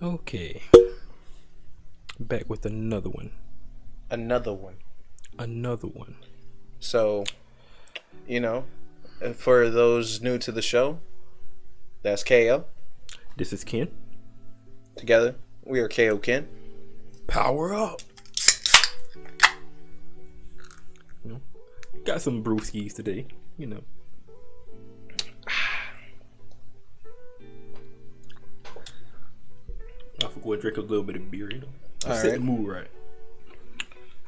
Okay. Back with another one. Another one. Another one. So, for those new to the show, that's KO. This is Ken. Together, we are KO Ken. Power up. Got some brewskis today, I forgot to drink a little bit of beer, Set the mood right.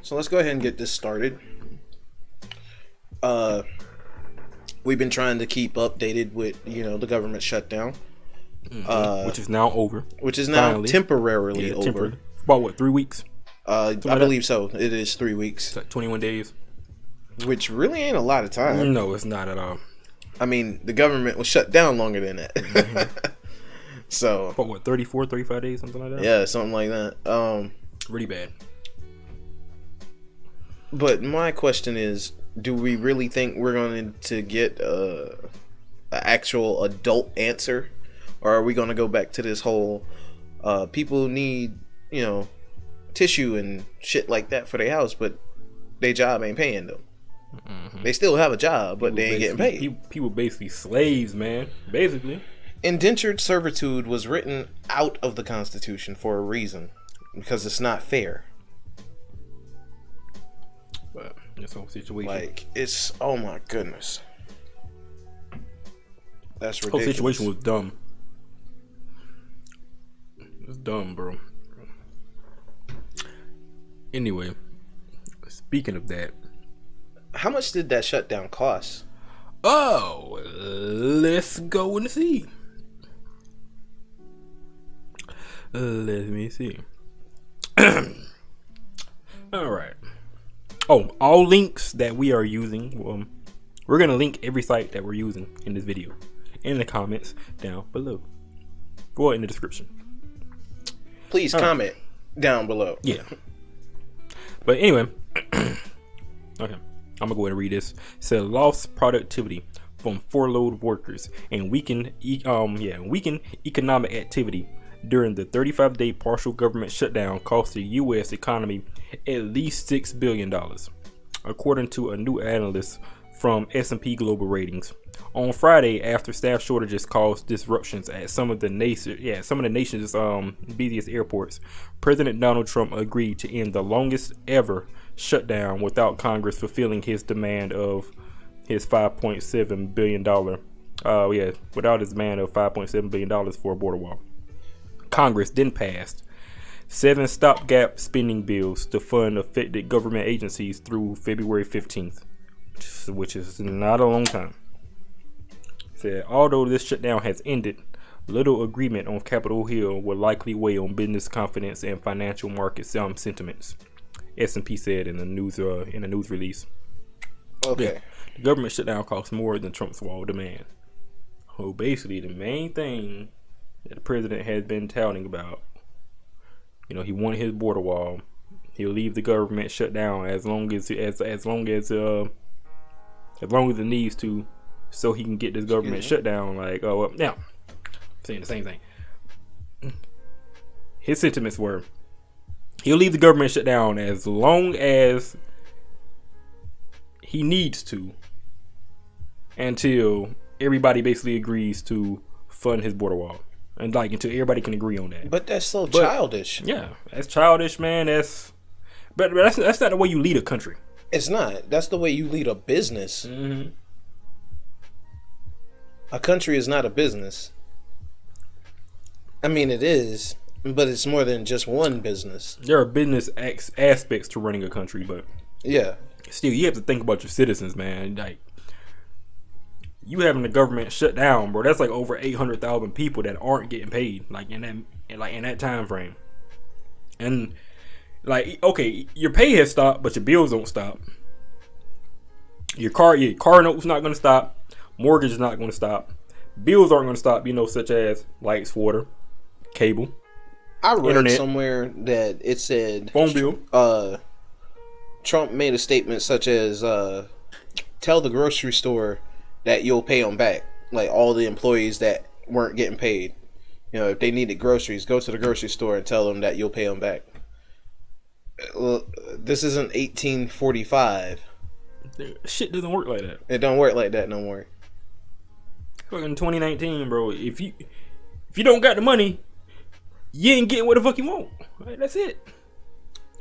So let's go ahead and get this started. We've been trying to keep updated with, the government shutdown. Which is now over. Which is now finally. Temporarily over. About 3 weeks? I believe so. It is 3 weeks. It's like 21 days. Which really ain't a lot of time. No, it's not at all. I mean, the government was shut down longer than that. Mm-hmm. So. About 34, 35 days, something like that? Yeah, something like that. Really bad. But my question is, do we really think we're going to get an actual adult answer? Or are we going to go back to this whole people need, tissue and shit like that for their house, but their job ain't paying them? Mm-hmm. They still have a job, but they ain't getting paid. People basically slaves, man. Basically. Indentured servitude was written out of the Constitution for a reason. Because it's not fair. But this whole situation. Like, it's, oh my goodness. That's ridiculous. The whole situation was dumb. It's dumb, bro. Anyway, speaking of that. How much did that shutdown cost? Oh, let's go and see. Let me see. All right. Oh, all links that we are using, we're going to link every site that we're using in this video in the comments down below. Or in the description. Please comment down below. Yeah. But anyway, okay. I'm gonna go ahead and read this. It said lost productivity from furloughed workers and weakened economic activity during the 35-day partial government shutdown cost the U.S. economy at least $6 billion, according to a new analyst from S&P Global Ratings. On Friday, after staff shortages caused disruptions at some of the nation's busiest airports, President Donald Trump agreed to end the longest ever shutdown without Congress fulfilling his demand of his $5.7 billion. Without his demand of $5.7 billion for a border wall. Congress then passed 7 stopgap spending bills to fund affected government agencies through February 15th, which is not a long time. Said, although this shutdown has ended, little agreement on Capitol Hill will likely weigh on business confidence and financial market sentiments. S&P said in a news release. Okay. The government shutdown costs more than Trump's wall demand. So basically, the main thing that the president has been touting about, he wanted his border wall. He'll leave the government shut down as long as it needs to, so he can get this government shut down. Like, now, saying the same thing. His sentiments were, he'll leave the government shut down as long as he needs to, until everybody basically agrees to fund his border wall, and until everybody can agree on that. But that's so childish. Yeah, that's childish, man. But that's not the way you lead a country. It's not. That's the way you lead a business. Mm-hmm. A country is not a business. I mean, it is, but it's more than just one business. There are business aspects to running a country, but yeah, still, you have to think about your citizens, man. Like, you having the government shut down, bro. That's like over 800,000 people that aren't getting paid, in that time frame. And okay, your pay has stopped, but your bills don't stop. Your car note's not going to stop. Mortgage is not going to stop. Bills aren't going to stop, such as lights, water, cable. I read internet, somewhere that it said phone bill. Trump made a statement such as, tell the grocery store that you'll pay them back. Like all the employees that weren't getting paid. You know, if they needed groceries, go to the grocery store and tell them that you'll pay them back. Well, this isn't 1845. Shit doesn't work like that. It don't work like that no more. Fucking 2019, bro. If you don't got the money, you ain't getting what the fuck you want. Right, that's it.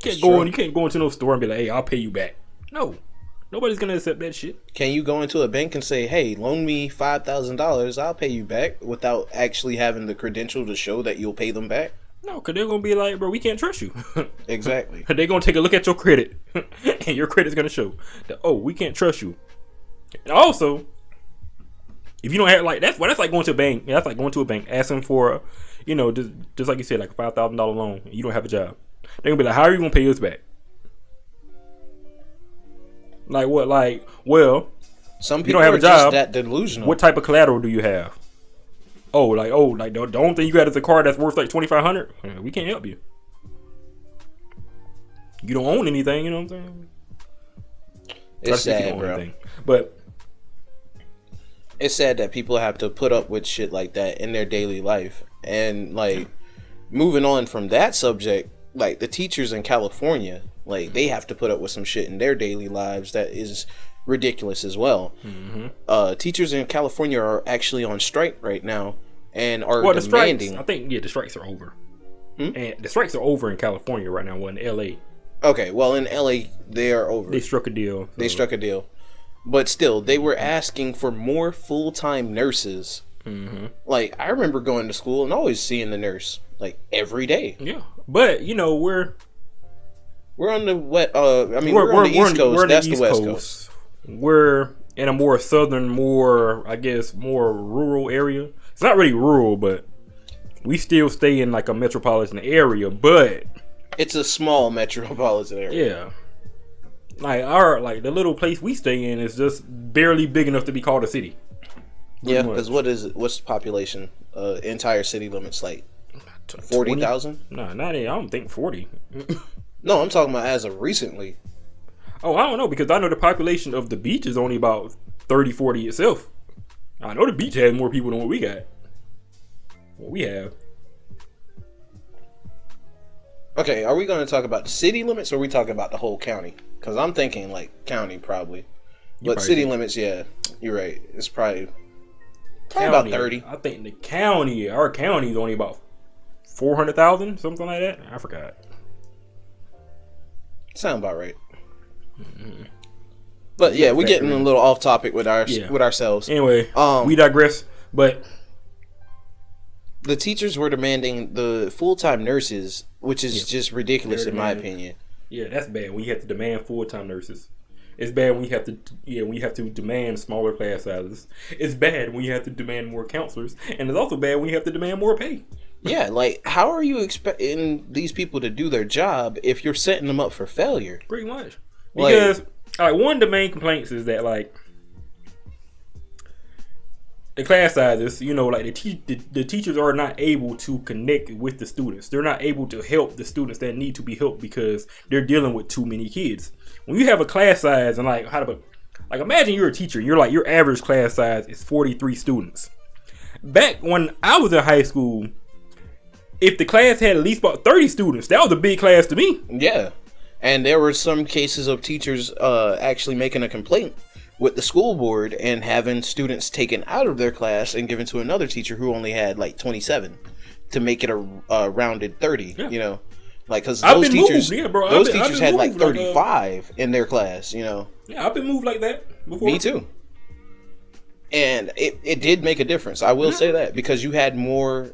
You can't go into no store and be like, hey, I'll pay you back. No. Nobody's gonna accept that shit. Can you go into a bank and say, hey, loan me $5,000, I'll pay you back, without actually having the credential to show that you'll pay them back? No, because they're going to be like, bro, we can't trust you. Exactly. They're going to take a look at your credit, and your credit's going to show that, oh, we can't trust you. And also, if you don't have, like, that's like going to a bank. That's like going to a bank, asking for, you know, just like you said, like a $5,000 loan, and you don't have a job. They're going to be like, how are you going to pay us back? Like what? Like, well, some people you don't have are a job. Just that delusional. What type of collateral do you have? Like the only thing you got is a car that's worth like $2,500. We can't help you. You don't own anything. You know what I'm saying? It's sad, bro. Anything. But it's sad that people have to put up with shit like that in their daily life. And like, moving on from that subject, like the teachers in California, like they have to put up with some shit in their daily lives that is ridiculous as well. Mm-hmm. Teachers in California are actually on strike right now and are demanding. I think the strikes are over. And the strikes are over in California right now. Well, in LA. Okay, well in LA they are over. They struck a deal. They struck a deal, but still they were asking for more full-time nurses. Mm-hmm. Like I remember going to school and always seeing the nurse like every day. Yeah, but you know we're on the we're on the East Coast. That's the West Coast. We're in a more southern, more rural area. It's not really rural, but we still stay in like a metropolitan area. But it's a small metropolitan area. Yeah, like the little place we stay in is just barely big enough to be called a city. Yeah, because what's the population? Entire city limits like 40,000? No, not I don't think 40. No, I'm talking about as of recently. Oh, I don't know, because I know the population of the beach is only about 30, 40 itself. I know the beach has more people than what we got. What we have. Okay, are we going to talk about the city limits or are we talking about the whole county? Because I'm thinking like county probably. But city limits, yeah, you're right. It's probably about 30. I think our county is only about 400,000, something like that. I forgot. Sound about right. Mm-hmm. But yeah, we're getting a little off topic with ourselves. Anyway, we digress. But the teachers were demanding the full-time nurses, which is just ridiculous in my opinion. Yeah, that's bad. We have to demand full-time nurses. It's bad when you have to demand smaller class sizes. It's bad when you have to demand more counselors, and it's also bad when you have to demand more pay. Yeah, like how are you expecting these people to do their job if you're setting them up for failure? Pretty much. Because one of the main complaints is that like the class sizes, you know, like the teachers are not able to connect with the students. They're not able to help the students that need to be helped because they're dealing with too many kids. When you have a class size and like imagine you're a teacher, your average class size is 43 students. Back when I was in high school, if the class had at least about 30 students, that was a big class to me. Yeah. And there were some cases of teachers actually making a complaint with the school board and having students taken out of their class and given to another teacher who only had like 27 to make it a rounded 30, you know? Like, because those teachers, teachers had like 35 in their class, you know? Yeah, I've been moved like that before. Me too. And it did make a difference. I will say that, because you had more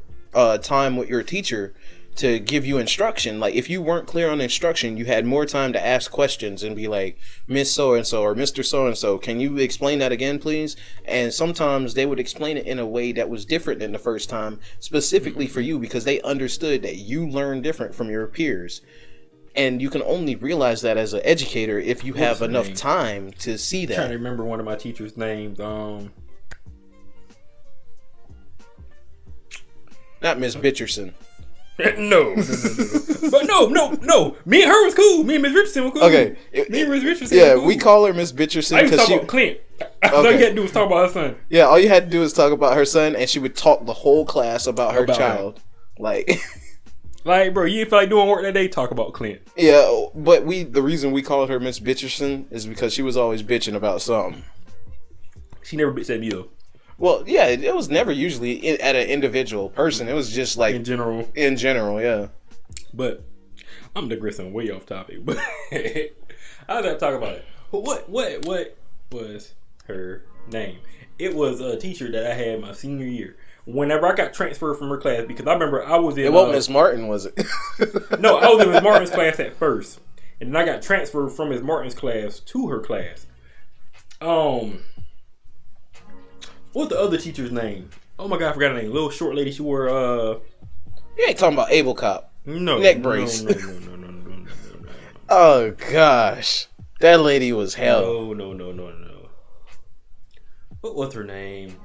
time with your teacher to give you instruction. Like if you weren't clear on instruction, you had more time to ask questions and be like, Miss So-and-so or Mr. So-and-so, can you explain that again, please? And sometimes they would explain it in a way that was different than the first time, specifically for you, because they understood that you learn different from your peers. And you can only realize that as an educator if you have enough time to see that. I'm trying to remember one of my teachers' names. Not Miss Bitcherson. No. But no. Me and her was cool. Me and Miss Richardson were cool. Okay. Me and Miss Richardson yeah, were cool. we call her Miss Bitcherson. I used to talk about Clint. All you had to do was talk about her son. Yeah, all you had to do was talk about her son, and she would talk the whole class about her child. Like, like, bro, you didn't feel like doing work that day? Talk about Clint. Yeah, but the reason we called her Miss Bitcherson is because she was always bitching about something. She never bitched at me though. Well, yeah, it was never usually at an individual person. It was just like in general. In general, yeah. But I'm digressing way off topic. But I was going to talk about it. But what was her name? It was a teacher that I had my senior year. Whenever I got transferred from her class, because I remember I was in... It wasn't Miss Martin, was it? No, I was in Miss Martin's class at first. And then I got transferred from Miss Martin's class to her class. What's the other teacher's name? Oh my God, I forgot her name. Little short lady. She wore You ain't talking about Abel Cop. No. Neck brace. No. Oh gosh. That lady was hell. No. What was her name?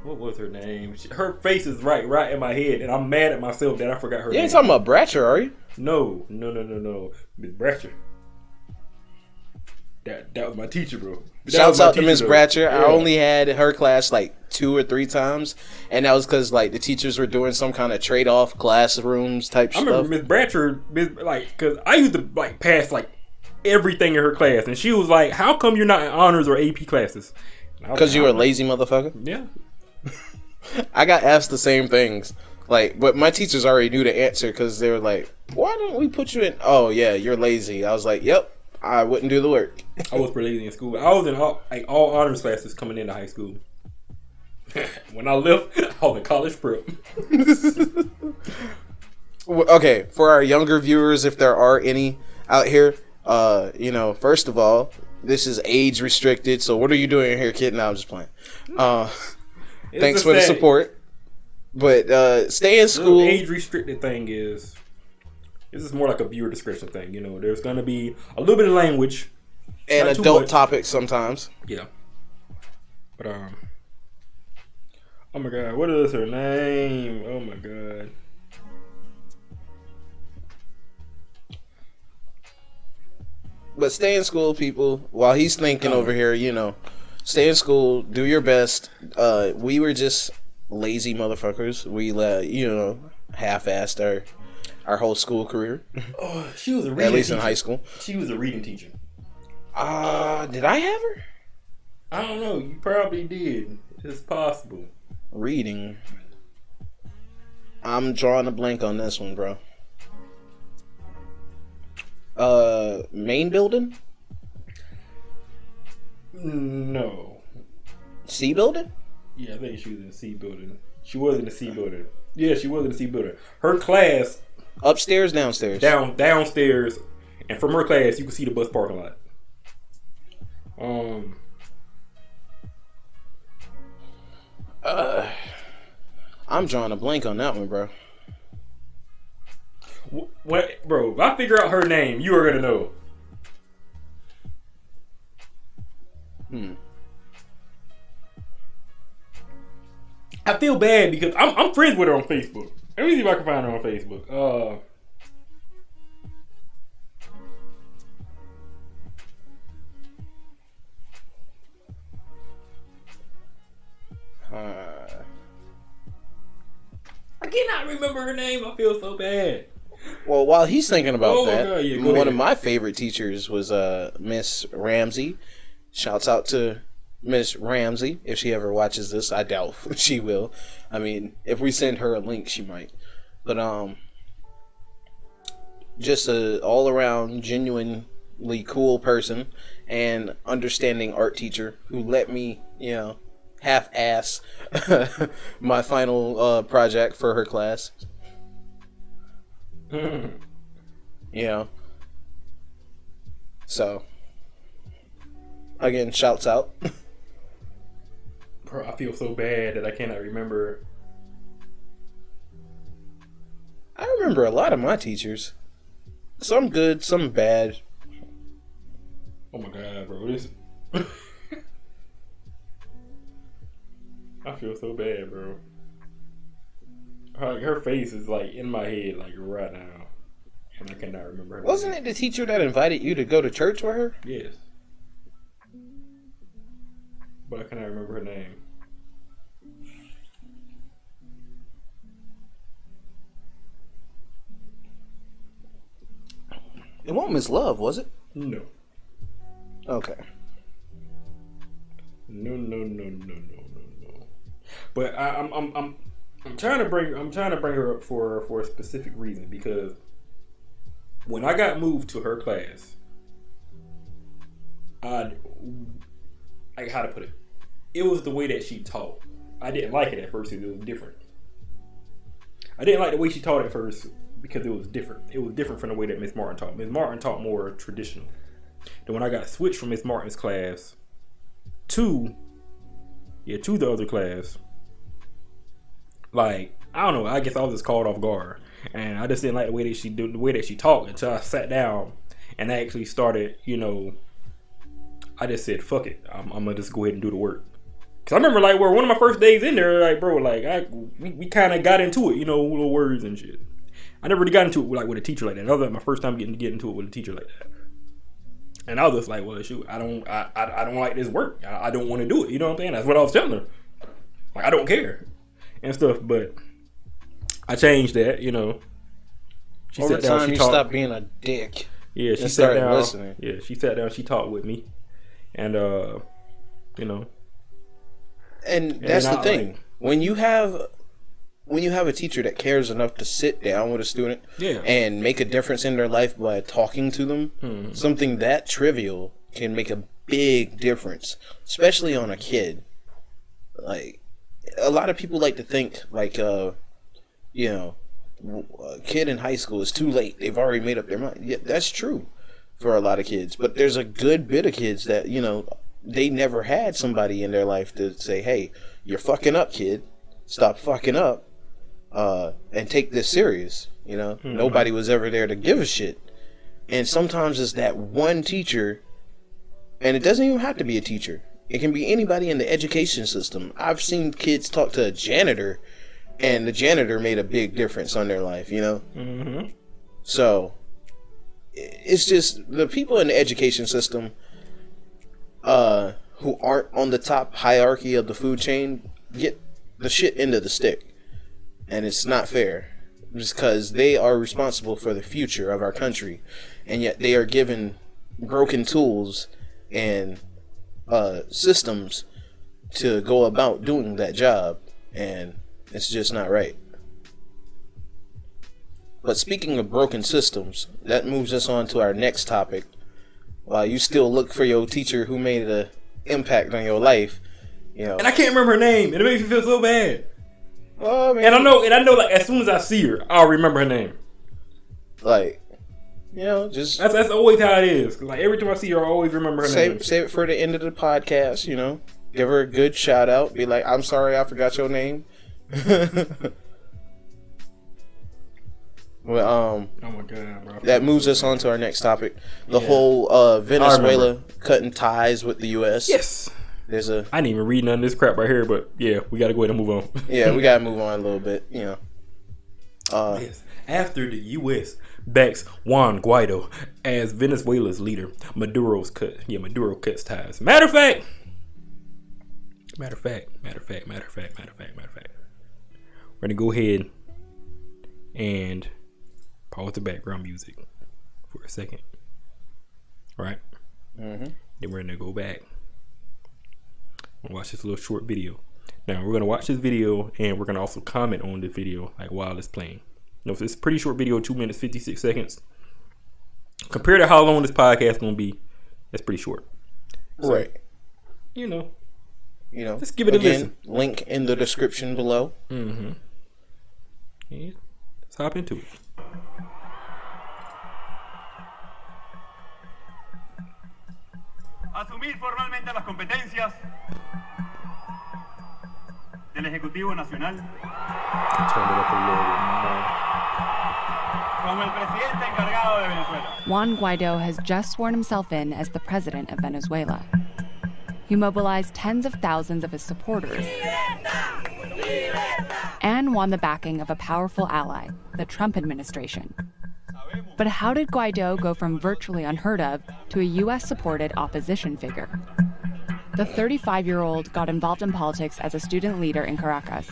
Her face is right in my head, and I'm mad at myself that I forgot her name. You ain't talking about Bratcher, are you? No. Miss Bratcher. That was my teacher, bro. Shouts out to Miss Bratcher. Yeah. I only had her class like 2 or 3 times, and that was because like the teachers were doing some kind of trade-off classrooms type stuff. I remember Miss Bratcher, because I used to like pass like everything in her class, and she was like, "How come you're not in honors or AP classes?" Because you were a lazy motherfucker. Yeah. I got asked the same things, like, but my teachers already knew the answer because they were like, "Why don't we put you in?" Oh yeah, you're lazy. I was like, "Yep." I wouldn't do the work. I was pretty lazy in school. I was in all honors classes coming into high school. When I left, I was in college prep. Okay, for our younger viewers, if there are any out here, first of all, this is age restricted. So what are you doing here, kid? No, I'm just playing. Thanks for the support. But stay in school. The age restricted thing is... This is more like a viewer discretion thing, There's going to be a little bit of language and adult topics sometimes. Yeah, but oh my God, what is her name? Oh my God. But stay in school, people. While he's thinking over here, stay in school. Do your best. We were just lazy motherfuckers. We half-assed our whole school career. Oh, she was a reading at least teacher. In high school. She was a reading teacher. Did I have her? I don't know. You probably did. It's possible. Reading. I'm drawing a blank on this one, bro. Main building? No. C building? Yeah, I think she was in the C building. She was in the C building. Yeah, she was in the C building. Her class... Upstairs, downstairs? Downstairs. And from her class, you can see the bus parking lot. I'm drawing a blank on that one, bro. What, bro? If I figure out her name, you are gonna know. I feel bad because I'm friends with her on Facebook. Let me see if I can find her on Facebook. I cannot remember her name. I feel so bad. Well, while he's thinking about that, God, yeah, one of my favorite teachers was Miss Ramsey. Shouts out to Miss Ramsey. If she ever watches this, I doubt she will. I mean, if we send her a link, she might. But just a all around genuinely cool person and understanding art teacher who let me, half-ass my final project for her class. So again, shouts out. Bro, I feel so bad that I cannot remember. I remember a lot of my teachers. Some good, some bad. Oh my God, bro. This... I feel so bad, bro. Her face is like in my head, like right now, and I cannot remember her. Wasn't it the teacher that invited you to go to church with her? Yes, but I cannot name. It wasn't Miss Love, was it? No. Okay. No. But I'm trying to bring her up for a specific reason, because when I got moved to her class, like, how to put it, it was the way that she taught. I didn't like it at first because it was different. I didn't like the way she taught at first because it was different. It was different from the way that Miss Martin taught. Miss Martin taught more traditional. Then when I got switched from Miss Martin's class to the other class, like, I don't know, I guess I was just caught off guard, and I just didn't like the way that she talked until I sat down and I actually started, I just said, fuck it, I'm gonna just go ahead and do the work. Cause I remember, like, where one of my first days in there, like, bro, like, we kind of got into it, little words and shit. I never really got into it with a teacher like that. That was like my first time getting into it with a teacher like that. And I was just like, well, shoot, I don't like this work. I don't want to do it. You know what I'm saying? That's what I was telling her. Like, I don't care and stuff. But I changed that. She Over sat down. time, She you talked. stopped being a dick. Yeah, she and sat started down. listening. Yeah, she sat down. She talked with me, and And that's the thing. Like, When you have a teacher that cares enough to sit down with a student and make a difference in their life by talking to them, something that trivial can make a big difference, especially on a kid. Like, a lot of people like to think, like, a kid in high school is too late. They've already made up their mind. Yeah, that's true for a lot of kids. But there's a good bit of kids that, they never had somebody in their life to say, hey, you're fucking up, kid. Stop fucking up. And take this serious. Nobody was ever there to give a shit. And sometimes it's that one teacher, and it doesn't even have to be a teacher. It can be anybody in the education system. I've seen kids talk to a janitor, and the janitor made a big difference on their life, So, it's just the people in the education system who aren't on the top hierarchy of the food chain get the shit end of the stick. And it's not fair, just because they are responsible for the future of our country, and yet they are given broken tools and systems to go about doing that job, and it's just not right. But speaking of broken systems, that moves us on to our next topic. While you still look for your teacher who made an impact on your life, And I can't remember her name, and it makes me feel so bad. Oh, man. And I know, like, as soon as I see her, I'll remember her name. Like, just that's always how it is. Like, every time I see her, I always remember her name. Save it for the end of the podcast. Give her a good shout out. Be like, I'm sorry, I forgot your name. Well, oh my god, bro. That moves us on to our next topic. The whole Venezuela cutting ties with the U.S. Yes. I didn't even read none of this crap right here, but yeah, we got to go ahead and move on. Yeah, we got to move on a little bit, Yes. After the U.S. backs Juan Guaido as Venezuela's leader, Maduro cuts ties. Matter of fact, we're gonna go ahead and pause the background music for a second. All right? Mm-hmm. Then we're gonna go back and watch this little short video. Now we're gonna watch this video, and we're gonna also comment on the video like while it's playing. So it's a pretty short video, 2 minutes 56 seconds. Compared to how long this podcast is gonna be, that's pretty short. So, right. Let's give it a listen. Link in the description below. Mm-hmm. And let's hop into it. Asumir formalmente las competencias del Ejecutivo Nacional como el presidente encargado de Venezuela. Juan Guaido has just sworn himself in as the president of Venezuela. He mobilized tens of thousands of his supporters and won the backing of a powerful ally, the Trump administration. But how did Guaido go from virtually unheard of to a U.S.-supported opposition figure? The 35-year-old got involved in politics as a student leader in Caracas.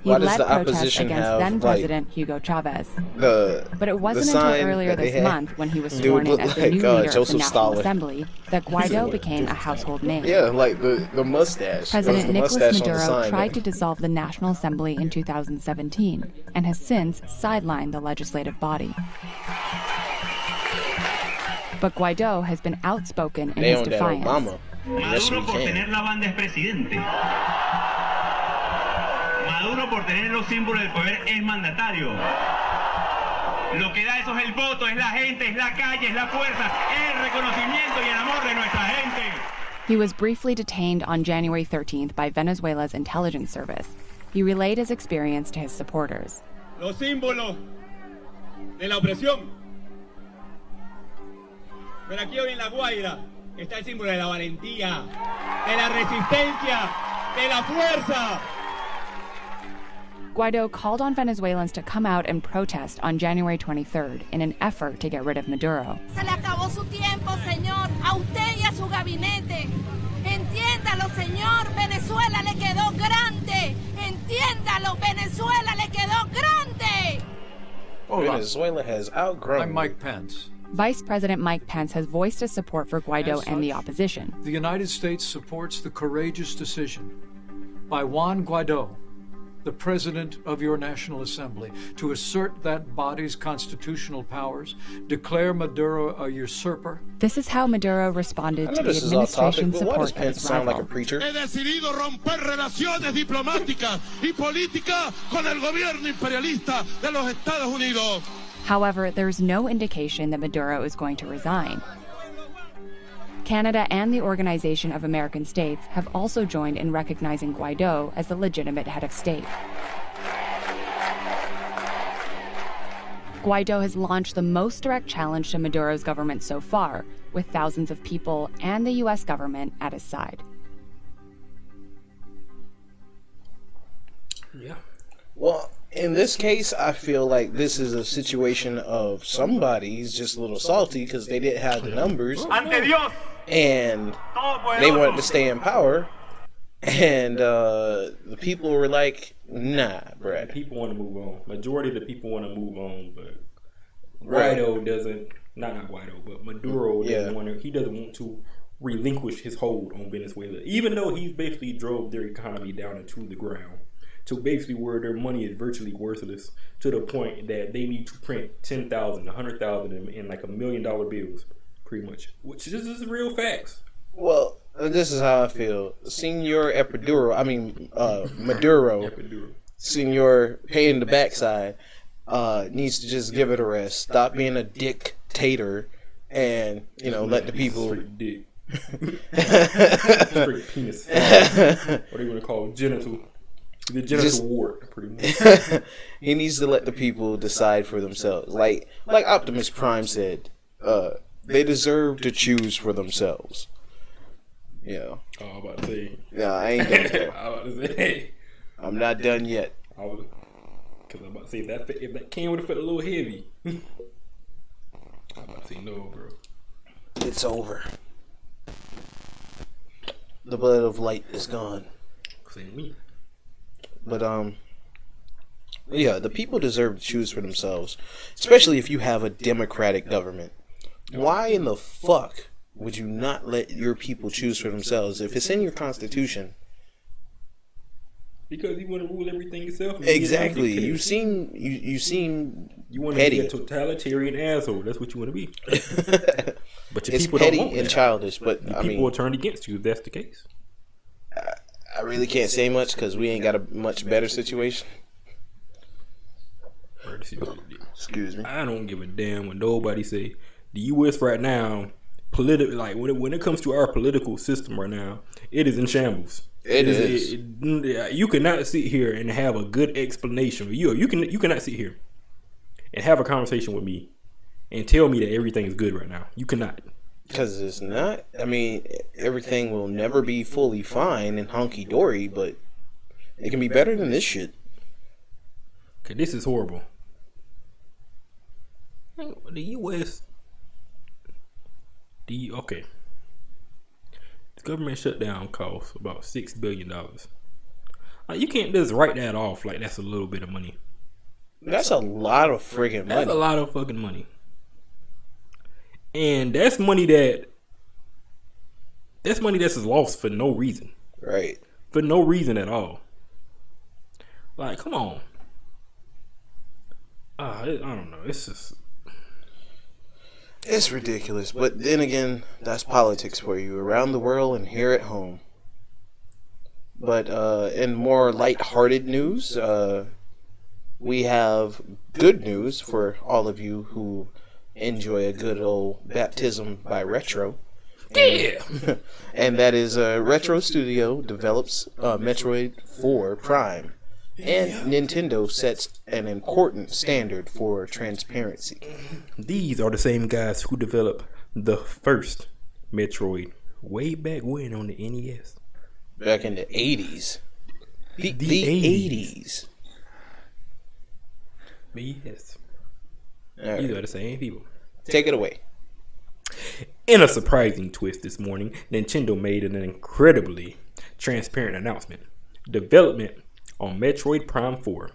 He Why does led the protests opposition against have, then-President Hugo Chavez. But it wasn't until earlier this month, when he was Dude sworn in looked as the like, new leader of the Joseph National Stalin. Assembly, that Guaido became a household name. Yeah, like the mustache. President the Nicolas mustache on the Maduro sign tried there. to dissolve the National Assembly in 2017 and has since sidelined the legislative body. But Guaido has been outspoken in They his own that defiance. Obama. Yes, we Maduro por can. tener la banda es presidente. Maduro por tener los símbolos del poder es mandatario. Lo que da eso es el voto, es la gente, es la calle, es la fuerza, es el reconocimiento y el amor de nuestra gente. He was briefly detained on January 13th by Venezuela's intelligence service. He relayed his experience to his supporters. Los símbolos de la opresión. Pero aquí hoy en La Guaira está el símbolo de la valentía, de la resistencia, de la fuerza. Guaido called on Venezuelans to come out and protest on January 23rd in an effort to get rid of Maduro. Se le acabó su tiempo, señor, a usted y a su gabinete. Entiéndalo, señor, Venezuela le quedó grande. Entiéndalo, Venezuela le quedó grande. Venezuela has outgrown. I'm Mike Pence. Vice President Mike Pence has voiced his support for Guaido and the opposition. The United States supports the courageous decision by Juan Guaido, the President of your National Assembly, to assert that body's constitutional powers, declare Maduro a usurper. This is how Maduro responded I know to the this is off topic, administration's but why does support of Pence his sound like a rival. preacher? He decidido romper relaciones diplomáticas y políticas con el gobierno imperialista de los Estados Unidos. However, there's no indication that Maduro is going to resign. Canada and the Organization of American States have also joined in recognizing Guaido as the legitimate head of state. Guaido has launched the most direct challenge to Maduro's government so far, with thousands of people and the U.S. government at his side. Yeah. Well, in this case, I feel like this is a situation of somebody's just a little salty because they didn't have the numbers Ante Dios, and they wanted to todopoderoso. stay in power, and the people were like, "Nah, bruh." People want to move on. Majority of the people want to move on, but Right. Guaido doesn't. Not Guaido, but Maduro doesn't Yeah. want to. He doesn't want to relinquish his hold on Venezuela, even though he's basically drove their economy down into the ground. To basically where their money is virtually worthless, to the point that they need to print 10,000, 100,000 in like $1 million bills, pretty much. Which this is real facts. Well, this is how I feel. Senor Maduro, Senor Pay in the backside, needs to just give it a rest. Stop being a dictator, and let the people. Straight dick. Straight penis. What do you want to call it? Genital? The genital wart, pretty much. He needs to let the people decide for themselves. Like Optimus Prime said, they deserve to choose for themselves. Yeah. Oh, I'm about to say. Yeah, I ain't done yet. I'm about to say. I'm not done yet. Because I'm about to say, if that can would have felt a little heavy. I'm about to say no, bro. It's over. The blood of light is gone. Saying me. But yeah, the people deserve to choose for themselves, especially if you have a democratic government. Why in the fuck would you not let your people choose for themselves if it's in your constitution? Because you want to rule everything yourself. Exactly. You seem You want to petty. be a totalitarian asshole. That's what you want to be. But your It's people petty don't want and that. childish, but Your I people will mean, turn against you if that's the case. I really can't say much because we ain't got a much better situation. Excuse me. I don't give a damn when nobody say the U.S. right now, like when it comes to our political system right now, it is in shambles. It is. You cannot sit here and have a good explanation. You cannot sit here and have a conversation with me and tell me that everything is good right now. You cannot. Because it's not. I mean, everything will never be fully fine and hunky dory, but it can be better than this shit. Okay, this is horrible. The U.S. Okay. The government shutdown costs about $6 billion. You can't just write that off like that's a little bit of money. That's a lot of friggin' money. That's a lot of fucking money. And that's money that's lost for no reason. Right. For no reason at all. Like, come on. I don't know. It's just... It's ridiculous. But then again, that's politics for you. Around the world and here at home. But in more lighthearted news, we have good news for all of you who enjoy a good old baptism by retro. Yeah! And that is Retro Studio develops Metroid 4 Prime. And Nintendo sets an important standard for transparency. These are the same guys who developed the first Metroid way back when on the NES. Back in the 80s. The 80s. But yes. Right. These are the same people. Take it away. In a surprising twist this morning, Nintendo made an incredibly transparent announcement. Development on Metroid Prime 4,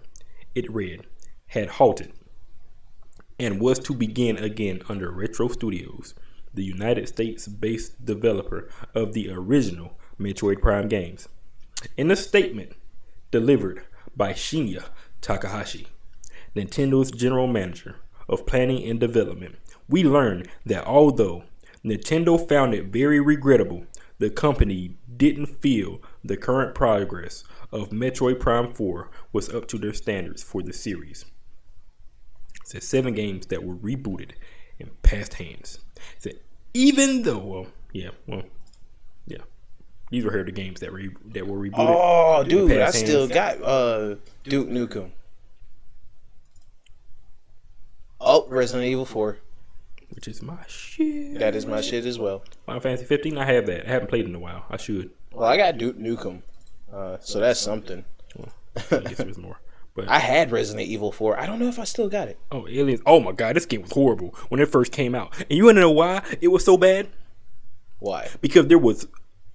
it read, had halted and was to begin again under Retro Studios, the United States-based developer of the original Metroid Prime games. In a statement delivered by Shinya Takahashi, Nintendo's general manager of planning and development, we learned that although Nintendo found it very regrettable, the company didn't feel the current progress of Metroid Prime 4 was up to their standards for the series. It said 7 games that were rebooted and passed hands. It said even though, these were here the games that were rebooted. Oh, dude, I still got Duke Nukem. Oh, Resident Evil 4. Which is my shit. That is my shit as well. Final Fantasy 15, I have that. I haven't played in a while. I should. Well, I got Duke Nukem. So that's something. Well, I guess there's more. But I had Resident Evil 4. I don't know if I still got it. Oh, Aliens. Oh my god, this game was horrible when it first came out. And you wanna know why it was so bad? Why? Because there was,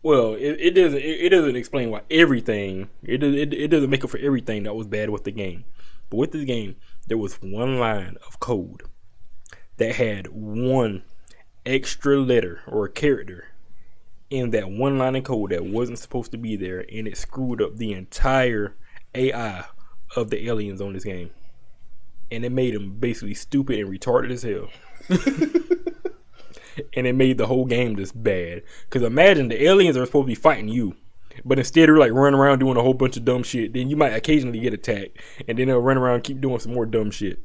well, it doesn't explain why everything, it doesn't make up for everything that was bad with the game. But with this game, there was one line of code that had one extra letter or character in that one line of code that wasn't supposed to be there, and it screwed up the entire AI of the aliens on this game. And it made them basically stupid and retarded as hell. And it made the whole game just bad. Because imagine the aliens are supposed to be fighting you, but instead they're like running around doing a whole bunch of dumb shit. Then you might occasionally get attacked, and then they'll run around and keep doing some more dumb shit.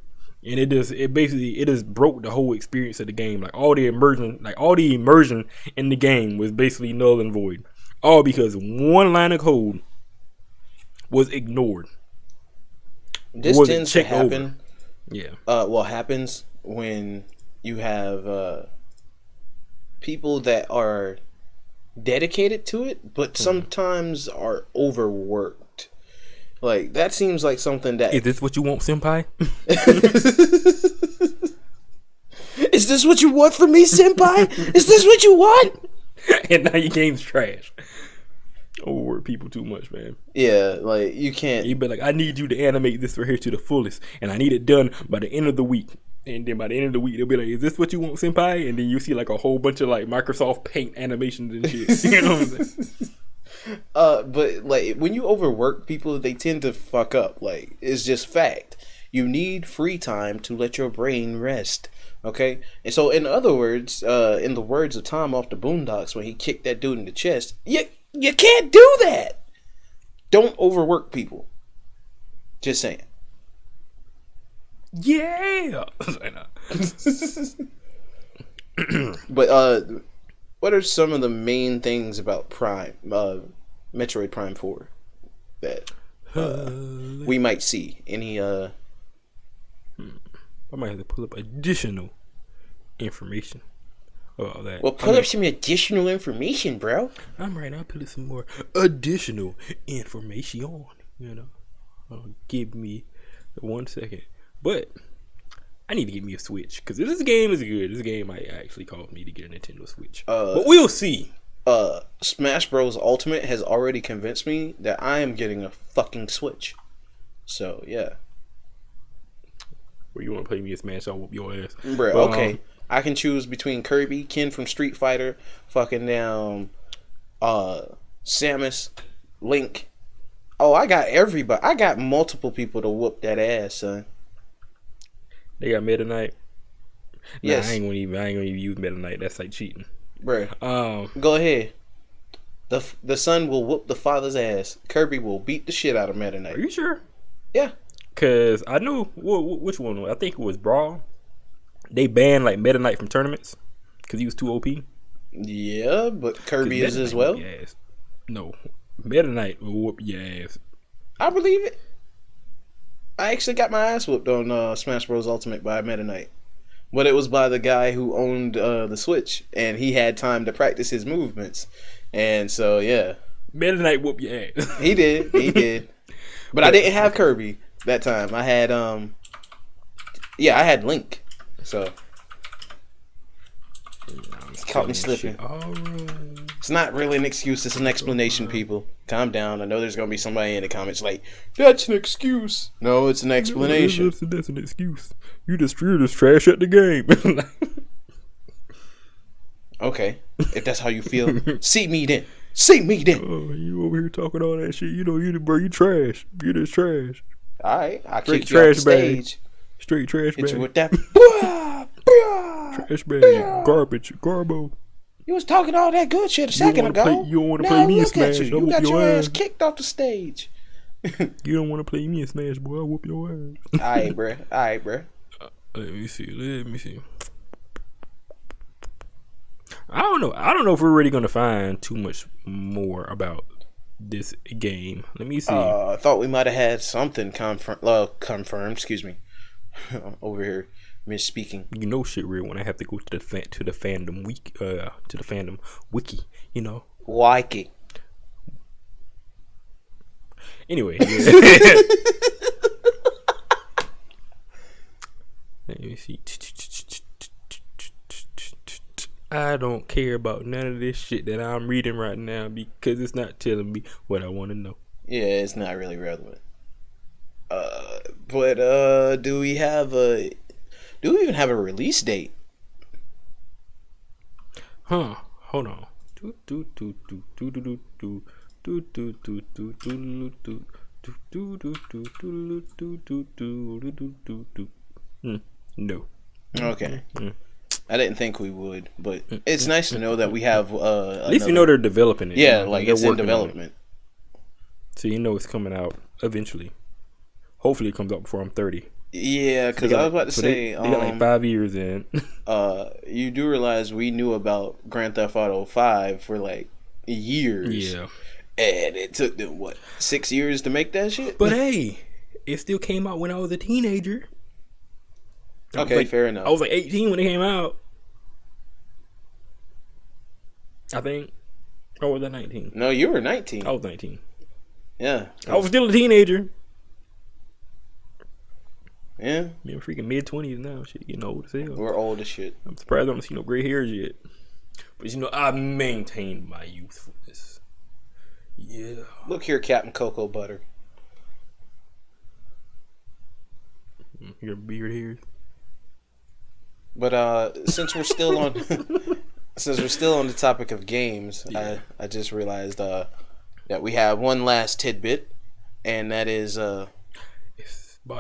And it just broke the whole experience of the game. Like all the immersion in the game was basically null and void. All because one line of code was ignored. This tends to happen. Over. Yeah. What happens when you have people that are dedicated to it, but sometimes are overworked. Like, that seems like something that... Is this what you want, senpai? Is this what you want from me, senpai? Is this what you want? And now your game's trash. Overwork people too much, man. Yeah, like, you can't... You be like, I need you to animate this right here to the fullest, and I need it done by the end of the week. And then by the end of the week, they'll be like, is this what you want, senpai? And then you see like a whole bunch of like Microsoft Paint animations and shit. You know what I'm saying? But like when you overwork people, they tend to fuck up. Like, it's just fact. You need free time to let your brain rest. Okay? And so in other words, in the words of Tom off the Boondocks when he kicked that dude in the chest, you can't do that. Don't overwork people. Just saying. Yeah. But what are some of the main things about Metroid Prime 4 that we might see? Any I might have to pull up additional information about that. Well, pull up some additional information, bro. I'm right. I'll put up some more additional information. You know, give me 1 second. But I need to get me a Switch because this game is good. This game might actually cause me to get a Nintendo Switch. But we'll see. Smash Bros. Ultimate has already convinced me that I am getting a fucking Switch. So yeah. Where you want to play me a Smash? I'll whoop your ass, Bruh, but, okay. I can choose between Kirby, Ken from Street Fighter, fucking down, Samus, Link. Oh, I got everybody. I got multiple people to whoop that ass, son. They got Meta Knight. Yes. Nah, I ain't gonna even use Meta Knight. That's like cheating. Bruh. Go ahead. The son will whoop the father's ass. Kirby will beat the shit out of Meta Knight. Are you sure? Yeah. Cause I knew which one. I think it was Brawl. They banned like Meta Knight from tournaments because he was too OP. Yeah, but Kirby is as well. No, Meta Knight will whoop your ass. I believe it. I actually got my ass whooped on Smash Bros. Ultimate by Meta Knight. But it was by the guy who owned the Switch, and he had time to practice his movements. And so, yeah. Meta Knight whoop your ass. He did. But I didn't have Kirby that time. I had, I had Link. So, he caught me slipping. It's not really an excuse, it's an explanation, people. Calm down. I know there's going to be somebody in the comments like, that's an excuse. No, it's an explanation. That's an excuse. You're just trash at the game. Okay, if that's how you feel, see me then. Oh, you over here talking all that shit. You know, you trash. You just trash. Alright, I Straight kicked you off the trash bag. stage. Straight trash Hit bag. you with that. Trash bag. Garbage. Garbo. You was talking all that good shit a second ago. You don't want to Now play me in look at Smash. you. I'll You whoop got your your ass ass. kicked off the stage. You don't want to play me in Smash, boy. I'll whoop your ass. Alright, bruh. Let me see. I don't know if we're really gonna find too much more about this game. Let me see. I thought we might have had something confirmed. Excuse me. Over here, misspeaking. You know shit weird when I have to go to the fandom wiki. You know. Wiki. Anyway. Yeah. Let me see. I don't care about none of this shit that I'm reading right now because it's not telling me what I want to know. Yeah, it's not really relevant. But do we even have a release date? Huh? Hold on. No. Okay. I didn't think we would, but it's nice to know that we have. At least you know they're developing it. Yeah, you know, like they're it's in working on it. development. So you know it's coming out eventually. Hopefully it comes out before I'm 30. Yeah, because I was about to say they got like 5 years in. You do realize we knew about Grand Theft Auto 5 for like years. Yeah. And it took them, 6 years to make that shit? But hey, it still came out when I was a teenager. Okay, fair enough. I was like 18 when it came out. I think. Or was I 19? No, you were 19. I was 19. Yeah. I was still a teenager. Yeah. I'm freaking mid-20s now. Shit, getting old as hell. We're old as shit. I'm surprised I don't see no gray hairs yet. But you know, I maintained my youthfulness. Yeah. Look here, Captain Cocoa Butter. Your beard hairs. But since we're still on the topic of games, yeah. I just realized that we have one last tidbit, and that is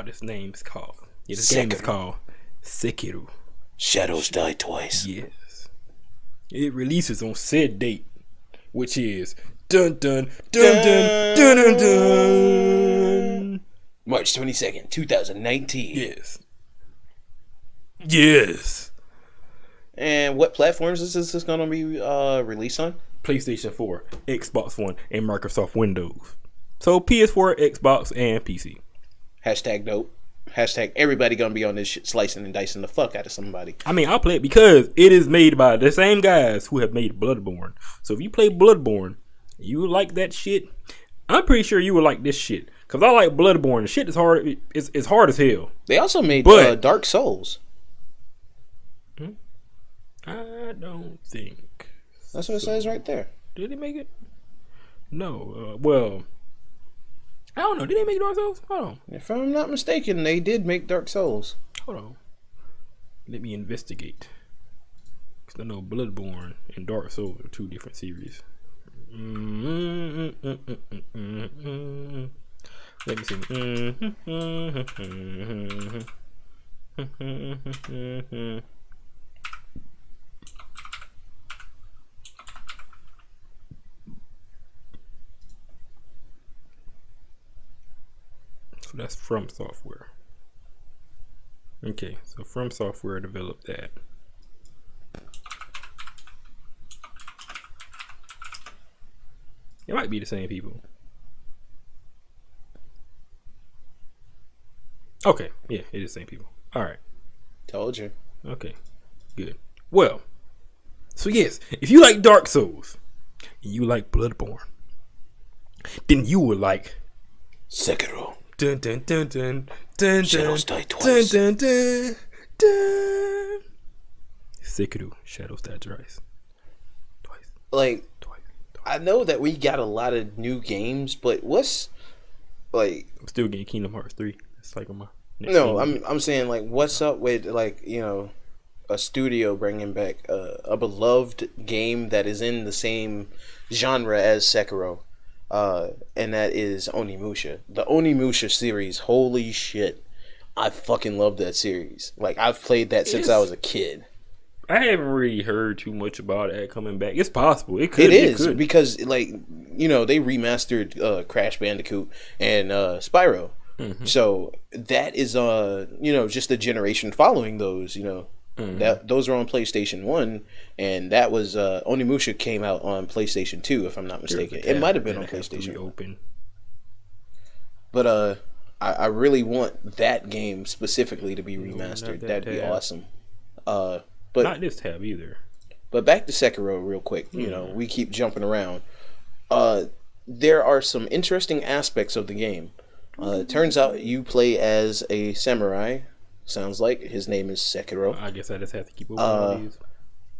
This name is called. Yeah, this game is called Sekiro. Shadows Die Twice. Yes. It releases on said date, which is dun dun dun dun dun dun dun. March 22nd, 2019. Yes. Yes. And what platforms is this going to be released on? PlayStation 4, Xbox One, and Microsoft Windows. So PS4, Xbox, and PC. Hashtag dope. Hashtag everybody going to be on this shit slicing and dicing the fuck out of somebody. I mean, I'll play it because it is made by the same guys who have made Bloodborne. So if you play Bloodborne, you like that shit, I'm pretty sure you would like this shit. Because I like Bloodborne. The shit is hard. It's hard as hell. They also made Dark Souls. I don't think. That's what it says right there. Did they make it? No. Well, I don't know. Did they make Dark Souls? Hold on. If I'm not mistaken, they did make Dark Souls. Hold on. Let me investigate. Because I know Bloodborne and Dark Souls are two different series. Let me see. So that's From Software. Okay, so From Software developed that. It might be the same people. Okay, yeah, it is the same people. Alright. Told you. Okay, good. Well, so yes, if you like Dark Souls, and you like Bloodborne, then you would like Sekiro. Dun dun dun dun dun Shadows dun Die Twice. dun dun dun. Sekiro, Shadows Die Twice. Like, I know that we got a lot of new games, but what's like? I'm still getting Kingdom Hearts 3. It's like on my next No, game. I'm saying like, what's up with like, you know, a studio bringing back a beloved game that is in the same genre as Sekiro, and that is Onimusha. The Onimusha series, holy shit, I fucking love that series. Like, I've played that since I was a kid. I haven't really heard too much about that coming back. It's possible. It could. It is could. because, like, you know, they remastered Crash Bandicoot and Spyro. Mm-hmm. So that is, you know, just the generation following those. You know, that those were on PlayStation 1, and that was Onimusha came out on PlayStation 2, if I'm not mistaken. It might have been on PlayStation 1. Open. But I really want that game specifically to be remastered. that That'd be tab. awesome. But Not this tab either. But back to Sekiro real quick. You know, we keep jumping around. There are some interesting aspects of the game. It turns out you play as a samurai. Sounds like his name is Sekiro. I guess I just have to keep opening all these.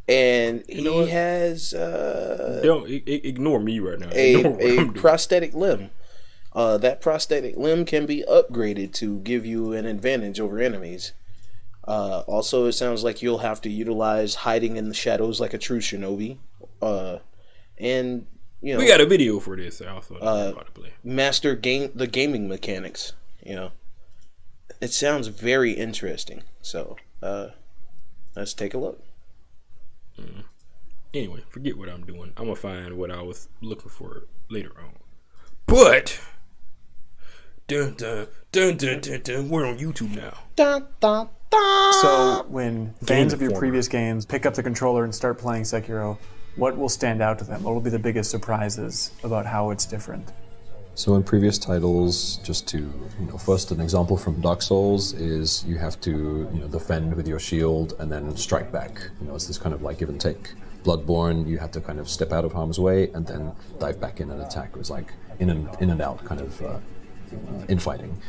And You know he what? has Don't ignore me right now. a Ignore what I'm doing. prosthetic limb. That prosthetic limb can be upgraded to give you an advantage over enemies. Also, it sounds like you'll have to utilize hiding in the shadows like a true shinobi. And, you know, We got a video for this also. About to play. master the gaming mechanics. You know, it sounds very interesting. So, let's take a look. Anyway, forget what I'm doing. I'm gonna find what I was looking for later on. But dun dun dun dun dun dun. We're on YouTube now. Dun, dun, dun. So when fans of your Informer. previous games pick up the controller and start playing Sekiro, what will stand out to them? What will be the biggest surprises about how it's different? So in previous titles, just to, first an example from Dark Souls is you have to, defend with your shield and then strike back. It's this kind of like give and take. Bloodborne, you have to kind of step out of harm's way and then dive back in and attack. It was like in and out kind of infighting.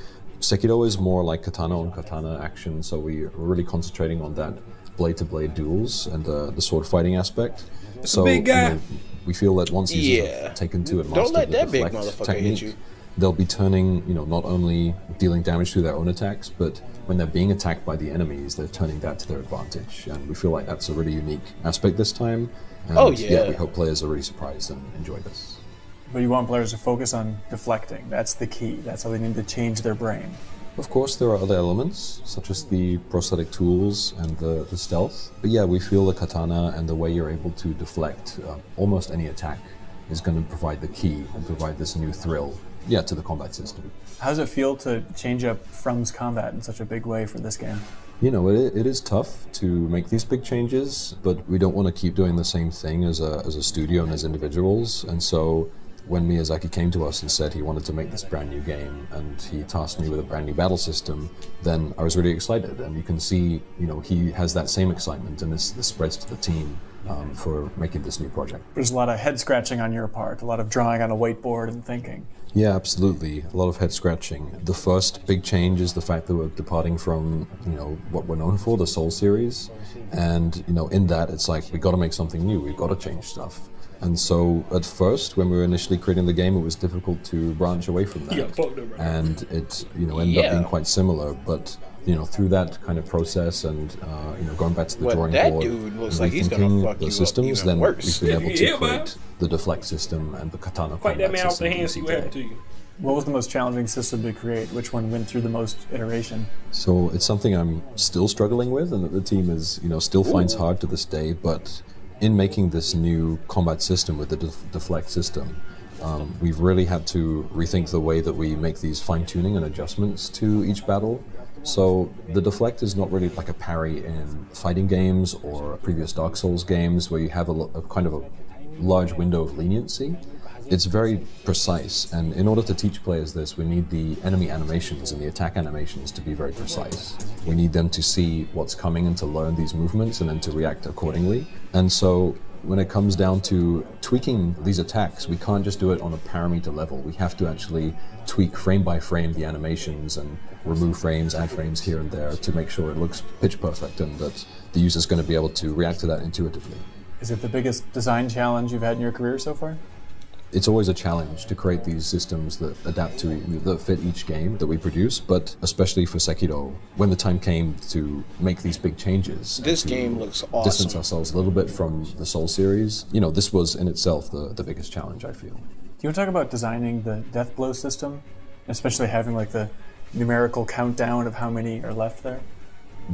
Sekiro is more like katana on katana action, so we're really concentrating on that blade-to-blade duels and the sword fighting aspect. So big guy. We feel that once users Yeah. have taken to and Don't mastered let the that big deflect motherfucker hit technique, you. they'll be turning, not only dealing damage through their own attacks, but when they're being attacked by the enemies, they're turning that to their advantage. And we feel like that's a really unique aspect this time. And Oh, yeah. we hope players are really surprised and enjoy this. But you want players to focus on deflecting. That's the key. That's how they need to change their brain. Of course, there are other elements, such as the prosthetic tools and the stealth. But yeah, we feel the katana and the way you're able to deflect almost any attack is going to provide the key and provide this new thrill, to the combat system. How does it feel to change up From's combat in such a big way for this game? It is tough to make these big changes, but we don't want to keep doing the same thing as a studio and as individuals. And so when Miyazaki came to us and said he wanted to make this brand new game and he tasked me with a brand new battle system, then I was really excited. And you can see, he has that same excitement, and this spreads to the team for making this new project. There's a lot of head scratching on your part, a lot of drawing on a whiteboard and thinking. Yeah, absolutely. A lot of head scratching. The first big change is the fact that we're departing from, what we're known for, the Soul series. And, in that, it's like, we got to make something new. We've got to change stuff. And so at first, when we were initially creating the game, it was difficult to branch away from that. Yeah, fucked up, right? And it, ended up being quite similar. But, through that kind of process and, going back to the drawing that board, dude looks and like he's gonna rethinking fuck the you up systems, even then worse. we've been able to Yeah, man. create the deflect system and the katana Fight that combat man off the system. hand, see what happened to you. What was the most challenging system to create? Which one went through the most iteration? So it's something I'm still struggling with, and that the team is, still finds hard to this day. But in making this new combat system with the deflect system, we've really had to rethink the way that we make these fine-tuning and adjustments to each battle. So the deflect is not really like a parry in fighting games or previous Dark Souls games where you have a kind of a large window of leniency. It's very precise, and in order to teach players this, we need the enemy animations and the attack animations to be very precise. We need them to see what's coming and to learn these movements and then to react accordingly. And so when it comes down to tweaking these attacks, we can't just do it on a parameter level. We have to actually tweak frame by frame the animations and remove frames, add frames here and there to make sure it looks pitch perfect and that the user's going to be able to react to that intuitively. Is it the biggest design challenge you've had in your career so far? It's always a challenge to create these systems that adapt to, that fit each game that we produce, but especially for Sekiro, when the time came to make these big changes. This game looks awesome. Distance ourselves a little bit from the Soul series. This was in itself the biggest challenge, I feel. Do you want to talk about designing the death blow system? Especially having like the numerical countdown of how many are left there?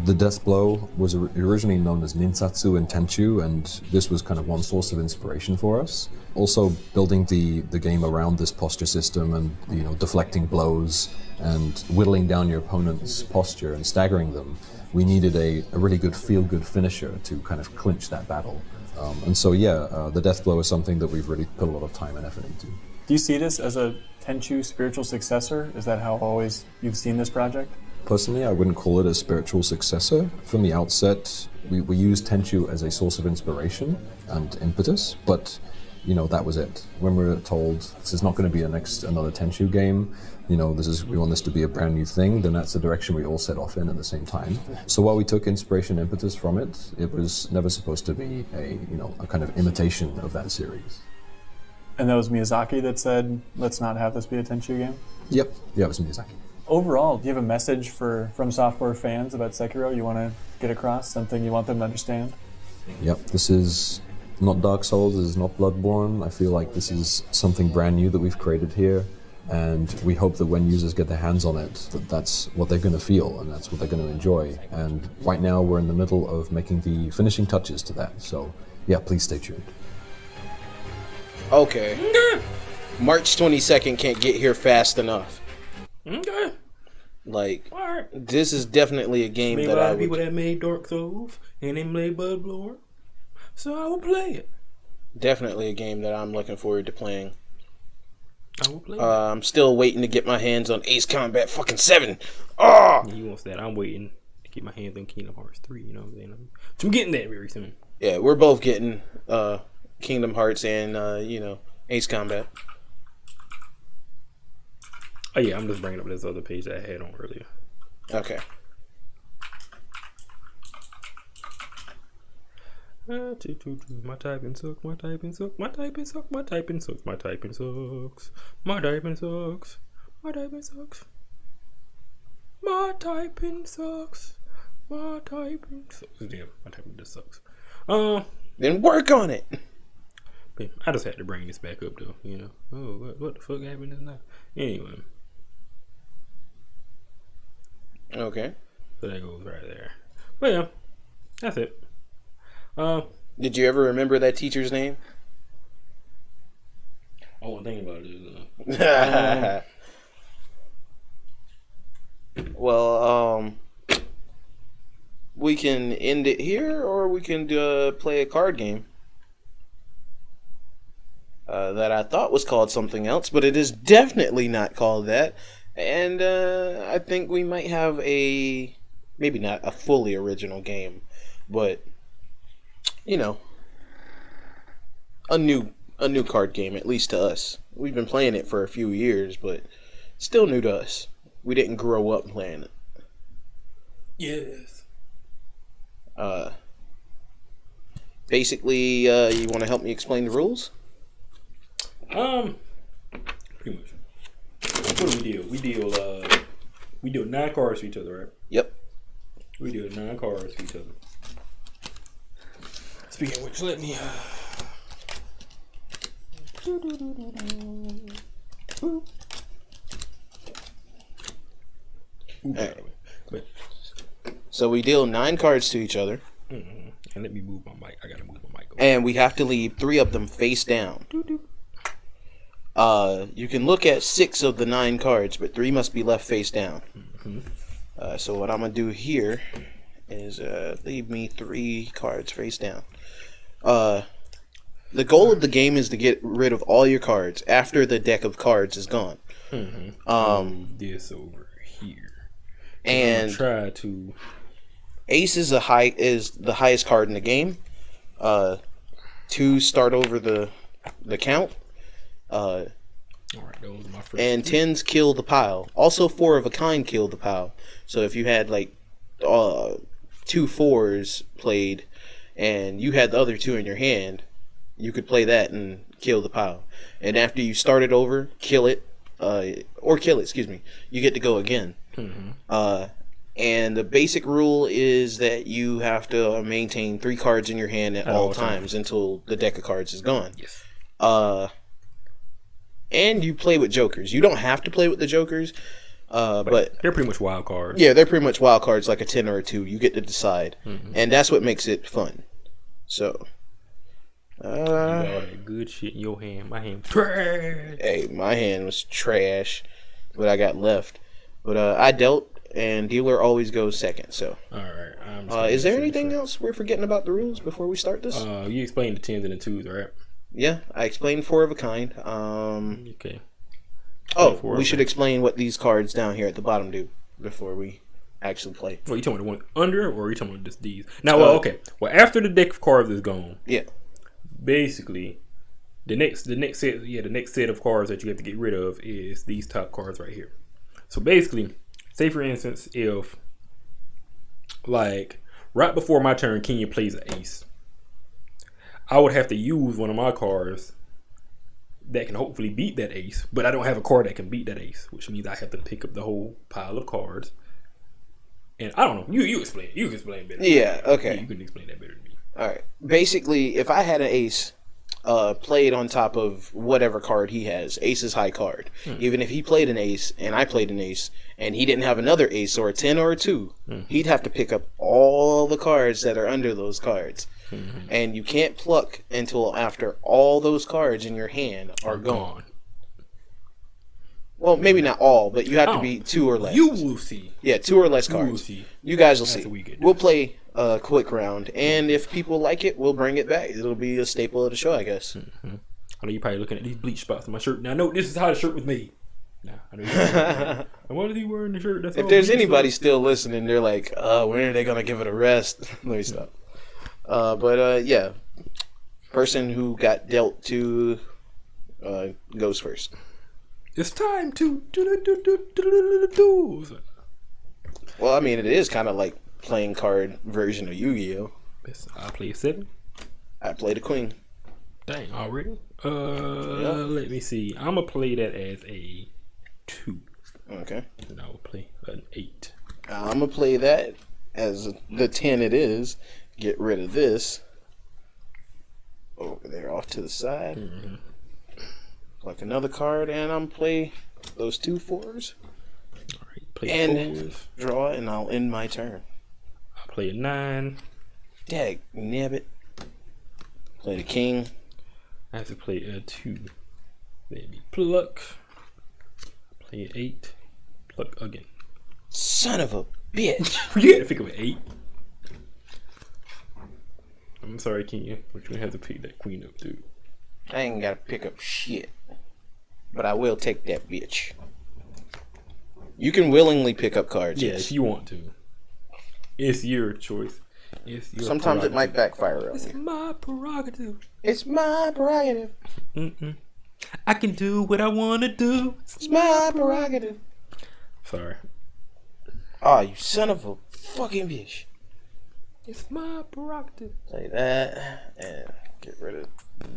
The death blow was originally known as Ninsatsu and Tenchu, and this was kind of one source of inspiration for us. Also, building the game around this posture system and deflecting blows and whittling down your opponent's posture and staggering them, we needed a really good feel-good finisher to kind of clinch that battle. The death blow is something that we've really put a lot of time and effort into. Do you see this as a Tenchu spiritual successor? Is that how always you've seen this project? Personally, I wouldn't call it a spiritual successor. From the outset, we used Tenchu as a source of inspiration and impetus, but that was it. When we were told this is not going to be another Tenchu game, we want this to be a brand new thing, then that's the direction we all set off in at the same time. So while we took inspiration and impetus from it, it was never supposed to be a kind of imitation of that series. And that was Miyazaki that said, let's not have this be a Tenchu game? Yep, yeah, it was Miyazaki. Overall, do you have a message from software fans about Sekiro you want to get across? Something you want them to understand? Yep, this is not Dark Souls, this is not Bloodborne. I feel like this is something brand new that we've created here, and we hope that when users get their hands on it, that's what they're going to feel and that's what they're going to enjoy. And right now we're in the middle of making the finishing touches to that, so yeah, please stay tuned. Okay. March 22nd can't get here fast enough. Okay. Like, Alright. this is definitely a game Maybe that a lot I of people would that made Dark Souls and they made Bloodborne, so I will play it. definitely a game that I'm looking forward to playing. I will play it. I'm still waiting to get my hands on Ace Combat fucking 7. Oh! He wants that. I'm waiting to get my hands on Kingdom Hearts 3. You know what I'm saying? So I'm getting that very soon. Yeah, we're both getting Kingdom Hearts and Ace Combat. Oh yeah, I'm just bringing up this other page that I had on earlier. Okay. My typing sucks. My typing sucks. My typing sucks. My typing sucks. My typing sucks. My typing sucks. My typing sucks. My typing sucks. My typing sucks. Damn, my typing just sucks. Then work on it. I just had to bring this back up though. Oh, what the fuck happened just now? Anyway. Okay. So that goes right there. But yeah, that's it. Did you ever remember that teacher's name? I won't think about it. Well, we can end it here, or we can play a card game that I thought was called something else, but it is definitely not called that. And I think we might have maybe not a fully original game, but a new card game, at least to us. We've been playing it for a few years, but still new to us. We didn't grow up playing it. Yes. basically, you want to help me explain the rules? Pretty much. What do we deal? We deal 9 cards to each other, right? Yep. We deal 9 cards to each other. Speaking of which, let me. Alright. So we deal 9 cards to each other. And let me move my mic. I gotta move my mic. And we have to leave 3 of them face down. You can look at 6 of the 9 cards, but 3 must be left face down. So what I'm gonna do here is leave me 3 cards face down. The goal of the game is to get rid of all your cards after the deck of cards is gone. This over here, and try to. Ace is the highest card in the game. 2 start over the count. All right, those are my first. And 10s kill the pile. Also, 4 of a kind kill the pile. So if you had like 2 4s played, and you had the other 2 in your hand, you could play that and kill the pile. And after you start it over, kill it, excuse me, you get to go again. And the basic rule is that you have to maintain 3 cards in your hand at all times until the deck of cards is gone. Yes. And you play with jokers. You don't have to play with the jokers, but they're pretty much wild cards. Yeah, they're pretty much wild cards, like a 10 or a 2. You get to decide, and that's what makes it fun. So, you got all that good shit in your hand. My hand was trash. Hey, my hand was trash, what I got left. But I dealt, and dealer always goes second. So, all right. Is there anything else we're forgetting about the rules before we start this? You explained the 10s and the 2s, right? Yeah, I explained 4 of a kind. Okay. Oh, we should explain what these cards down here at the bottom do before we actually play. Well, you talking about the one under, or are you talking about just these? Now, okay. Well, after the deck of cards is gone, yeah. Basically, the next set of cards that you have to get rid of is these top cards right here. So basically, say for instance, if like right before my turn, Kenya plays an ace, I would have to use one of my cards that can hopefully beat that ace, but I don't have a card that can beat that ace, which means I have to pick up the whole pile of cards. And I don't know. You explain it. You can explain it better. Yeah, okay. You can explain that better than me. Alright. Basically, if I had an ace played on top of whatever card he has, ace is high card. Even if he played an ace and I played an ace and he didn't have another ace or a 10 or a 2, he'd have to pick up all the cards that are under those cards. And you can't pluck until after all those cards in your hand are gone. Well, maybe not all, but you have to be 2 or less. You will see. Yeah, 2 or less cards. You will see. You guys will see. We'll play a quick round, and if people like it, we'll bring it back. It'll be a staple of the show, I guess. I know you're probably looking at these bleach spots on my shirt. Now, I know this is how the shirt was made. Nah, I know and what is he wearing the shirt? That's if there's anybody still listening, they're like, when are they going to give it a rest? Let me stop. Yeah. Person who got dealt to goes first. It's time to do. Well, I mean, it is kind of like playing card version of Yu-Gi-Oh. I play 7. I played a queen. Dang, already? Let me see. I'm going to play that as a 2. Okay. And I will play an 8. I'm going to play that as the 10 it is. Get rid of this. Over there off to the side. Like another card, and I'm play those 2 4s. Alright, play and 4s. Draw, and I'll end my turn. I'll play a 9. Dag nabbit. Play the king. I have to play a 2. Maybe pluck. Play an 8. Pluck again. Son of a bitch. You had to pick up an 8. I'm sorry, Kenya, but you're gonna have to pick that queen up too. I ain't gotta pick up shit. But I will take that bitch. You can willingly pick up cards. Yeah, if you want to. It's your choice. It's your Sometimes it might backfire. It's my prerogative. It's my prerogative. I can do what I wanna do. It's my prerogative. Sorry. Oh, you son of a fucking bitch. It's my prerogative. Play that and get rid of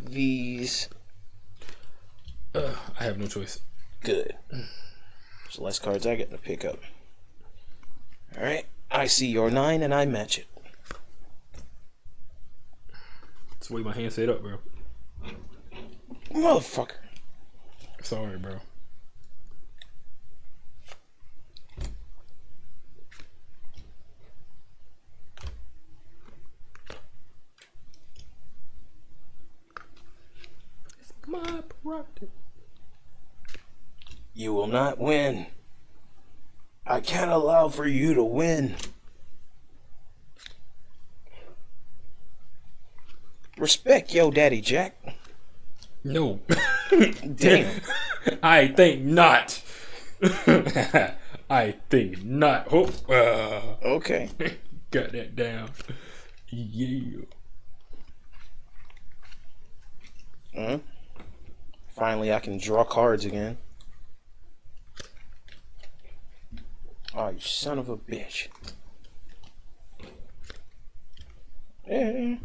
these. I have no choice. Good. So less cards I get to pick up. Alright. I see your 9 and I match it. That's the way my hand set up, bro. Motherfucker. Sorry, bro. It's my prerogative. You will not win. I can't allow for you to win. Respect yo daddy, Jack. No. Damn. I think not. I think not. Oh, Okay. got that down. Yeah. Finally, I can draw cards again. Oh, you son of a bitch. Yeah.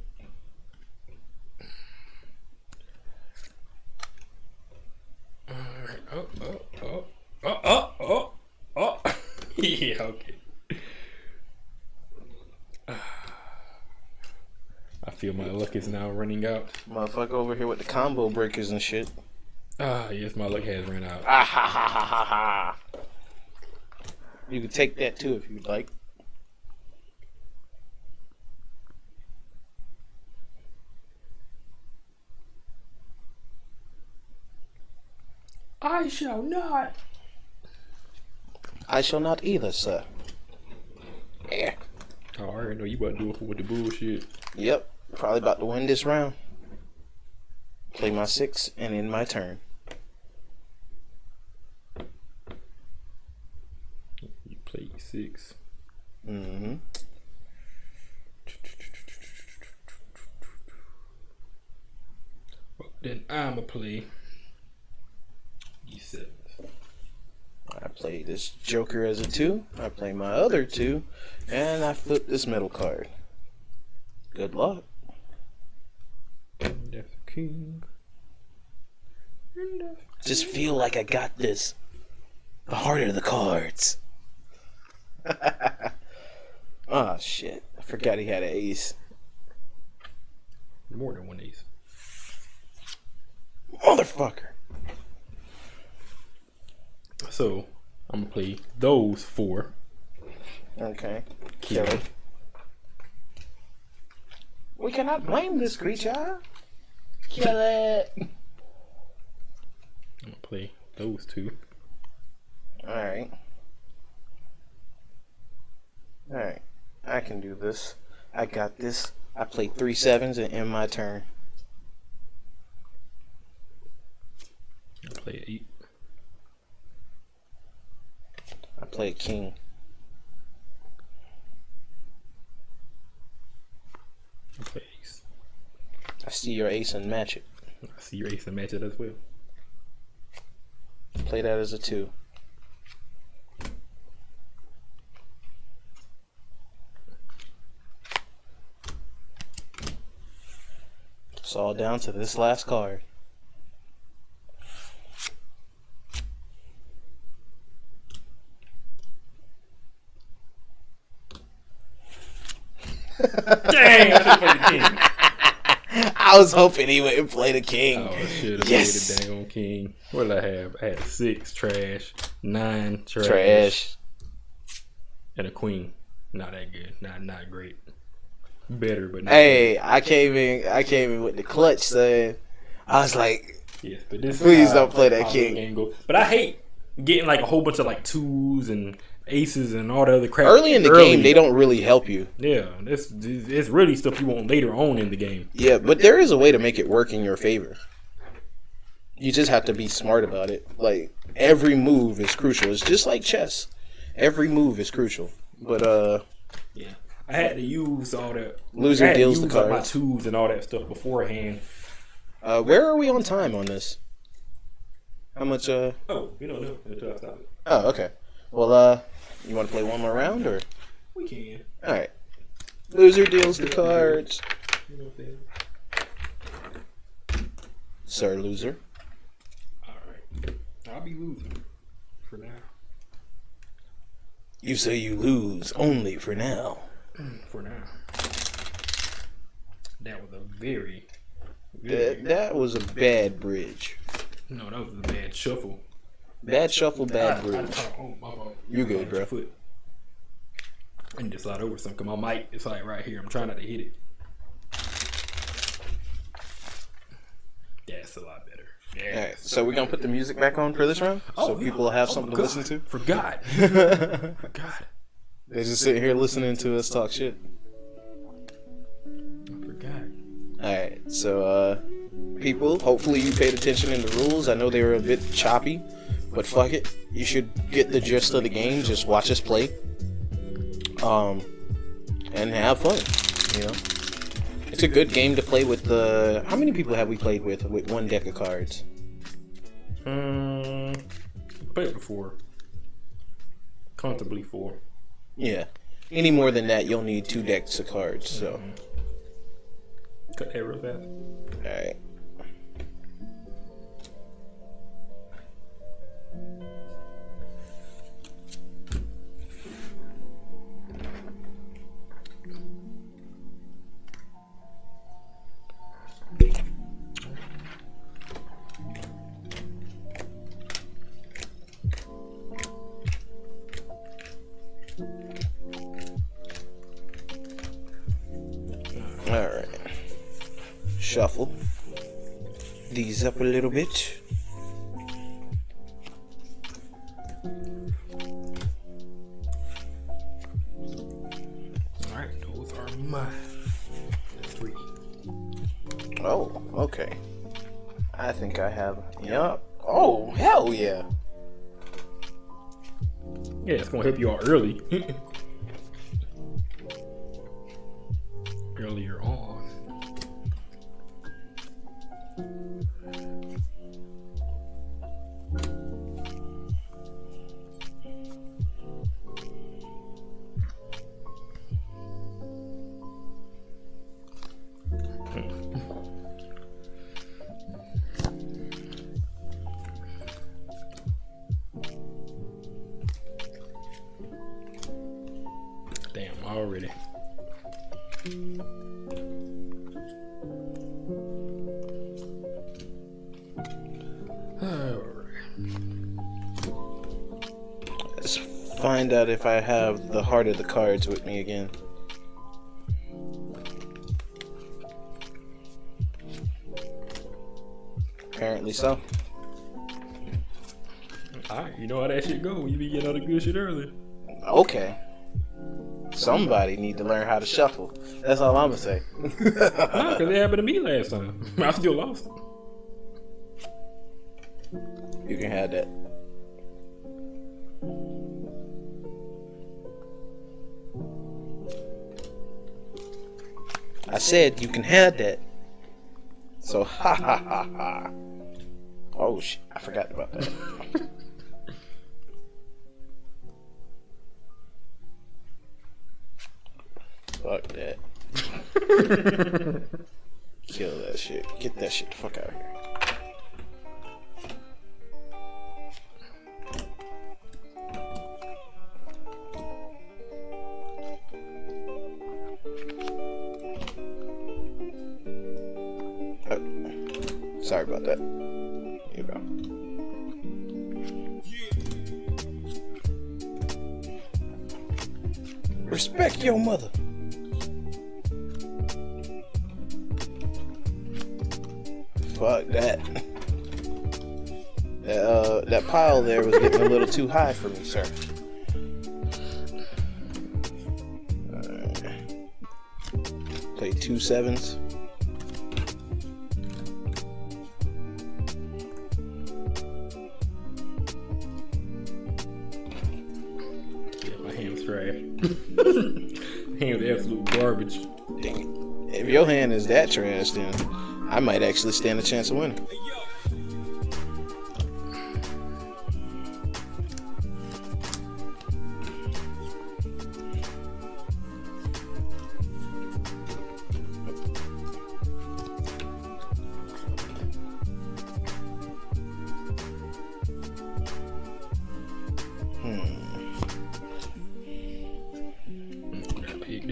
Oh. Yeah, okay. I feel my luck is now running out. Motherfucker over here with the combo breakers and shit. Yes, my luck has run out. Ah ha ha ha ha ha. You can take that too if you'd like. I shall not. I shall not either, sir. Yeah. Oh, I already know you about to do it with the bullshit. Yep. Probably about to win this round. Play my 6 and end my turn. You play 6. Mm-hmm. Well, then I'ma play E7. I play this Joker as a 2. I play my other 2. And I flip this middle card. Good luck. That's king. Just feel like I got this. The harder the cards. Oh shit. I forgot he had an ace. More than one ace. Motherfucker. So, I'm gonna play those 4. Okay. Kill it. We cannot blame this creature. Kill it. I'm gonna play those 2. Alright. Alright. I can do this. I got this. I play 3 7s and end my turn. I play 8. I play a king. I play ace. I see your ace and match it. I see your ace and match it as well. Play that as a 2. It's all down to this last card. Dang! I should've played the king. I was hoping he wouldn't play the king. Oh, I should have Yes. played the dang on king. What did I have? I had a 6, trash. 9, trash. Trash. And a queen. Not that good. Not great. Better, but not Hey, I came in with the clutch, son. I was like, yes, but this please is don't play that how the king. game goes. But I hate getting like a whole bunch of like 2s and aces and all the other crap. Early in the game, they don't really help you. Yeah, it's really stuff you want later on in the game. Yeah, but there is a way to make it work in your favor. You just have to be smart about it. Like, every move is crucial. It's just like chess. Every move is crucial. But, yeah. I had to use all that. Loser deals the cards. My cards. 2s and all that stuff beforehand. Where are we on time on this? How much, Oh, we don't know until I stop it. Oh, okay. Well, you want to play one more round, or? We can. Alright. Loser deals the cards. Sir Loser. Alright. I'll be losing for now. You say you lose only for now. For now. That was a very That was a bad bridge. No, that was a bad shuffle. Bad shuffle, bad bridge. My fault. You good, bro. Foot. I need to slide over something. My mic is like right here. I'm trying not to hit it. That's a lot better. Yeah. Alright, so we're gonna put the music back on for this round? So people have something to listen to? Forgot. Forgot. They're just sitting here listening to us talk shit. I forgot. Alright, so people, hopefully you paid attention in the rules. I know they were a bit choppy, but fuck it. You should get the gist of the game. Just watch us play. And have fun, you know. It's a good game to play with the... How many people have we played with one deck of cards? Played before. Comfortably 4. Yeah. Any more than that, you'll need 2 decks of cards, so... Cut that real fast. Alright. Alright. Shuffle these up a little bit. Alright, those are my 3. Oh, okay. I think I have... Yup. Oh, hell yeah. Yeah, it's gonna help you out early. Earlier on. Damn, already. Let's find out if I have the heart of the cards with me again. Apparently so. Alright, you know how that shit go. You be getting all the good shit early. Okay. Somebody need to learn how to shuffle. That's all I'm gonna say. Nah, because it happened to me last time. I still lost. You can have that. I said you can have that. So ha ha ha ha. Oh shit, I forgot about that. Fuck that. Kill that shit. Get that shit the fuck out of here. Oh, sorry about that. Here you go. Respect your mother. Fuck that. That pile there was getting a little too high for me, sir. Play 2 7s. Yeah, my hand's trash. Hand's absolute garbage. Dang it. If your hand is that trash, then I might actually stand a chance of winning.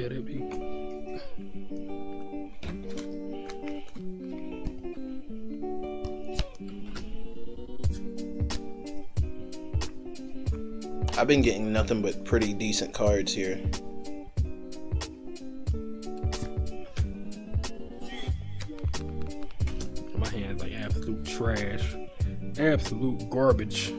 Yeah, that'd be. I've been getting nothing but pretty decent cards here. My hand's like absolute trash. Absolute garbage.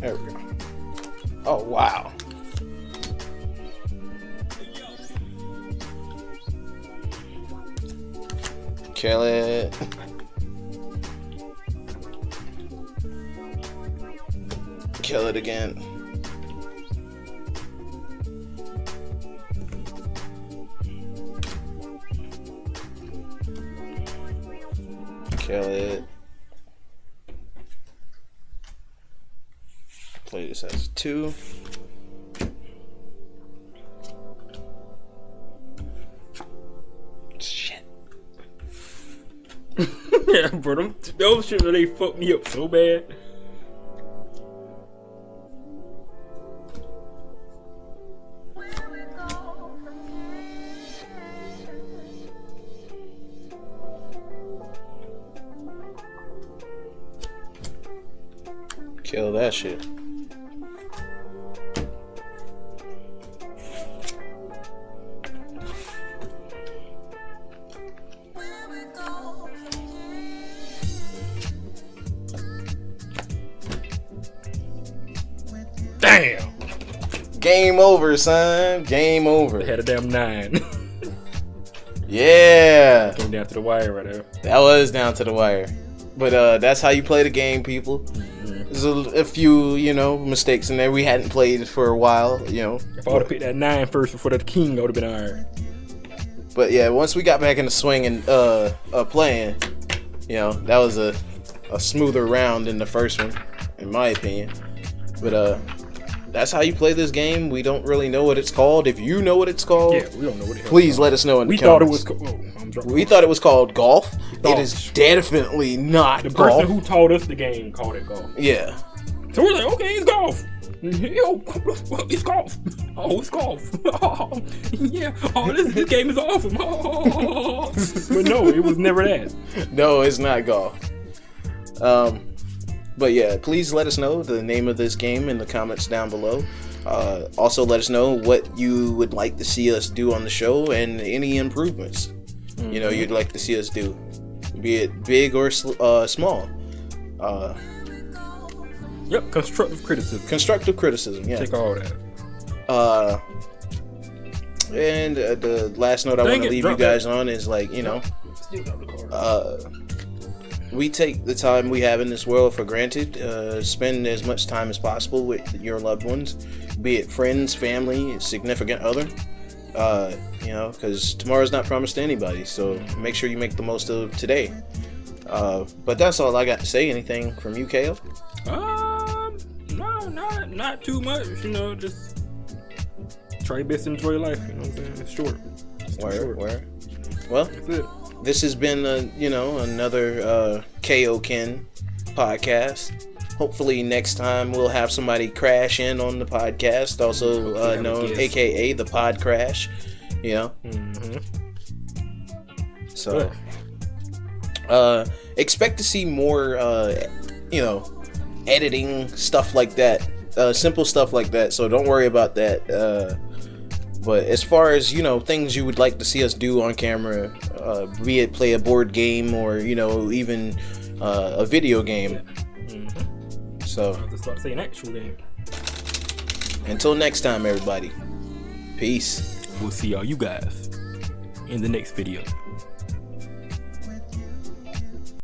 There we go. Oh, wow. Kill it. Kill it again. Kill it. Play this as 2. Shit. Yeah, bro, those shit they fucked me up so bad. Kill that shit. Damn. Game over, son. Game over. They had a damn 9. Yeah. Came down to the wire right there. That was down to the wire. But that's how you play the game, people. There's a few, mistakes in there. We hadn't played for a while, If I would have picked that 9 first before the king, I would have been alright. But yeah, once we got back in the swing and playing, that was a smoother round than the first one, in my opinion. But that's how you play this game. We don't really know what it's called. If you know what it's called, Yeah, we don't know what it is. please let us know in the comments. We thought it was called golf. It is definitely not The golf. person who taught us the game called it golf. Yeah. So we're like, okay, it's golf. Yo, it's golf. Oh, it's golf. Oh, yeah. Oh, this game is awesome. Oh. But no, it was never that. No, it's not golf. But yeah, please let us know the name of this game in the comments down below. Also, let us know what you would like to see us do on the show and any improvements you'd like to see us do, be it big or small. Yep, constructive criticism. Constructive criticism, yeah. Take all that. And the last note I want to leave you guys on is we take the time we have in this world for granted. Spend as much time as possible with your loved ones, be it friends, family, significant other. Because tomorrow's not promised to anybody. So make sure you make the most of today. But that's all I got to say. Anything from you, KO? No, not too much. Just try your best to enjoy life. You know what I'm saying? It's short. Word. Well, that's it. This has been another KO Ken podcast. Hopefully next time we'll have somebody crash in on the podcast, also known aka the Pod Crash. So expect to see more editing stuff like that, simple stuff like that, so don't worry about that. But as far as things you would like to see us do on camera, be it play a board game or even a video game. So I was just about to say an actual game. Until next time, everybody. Peace. We'll see all you guys in the next video.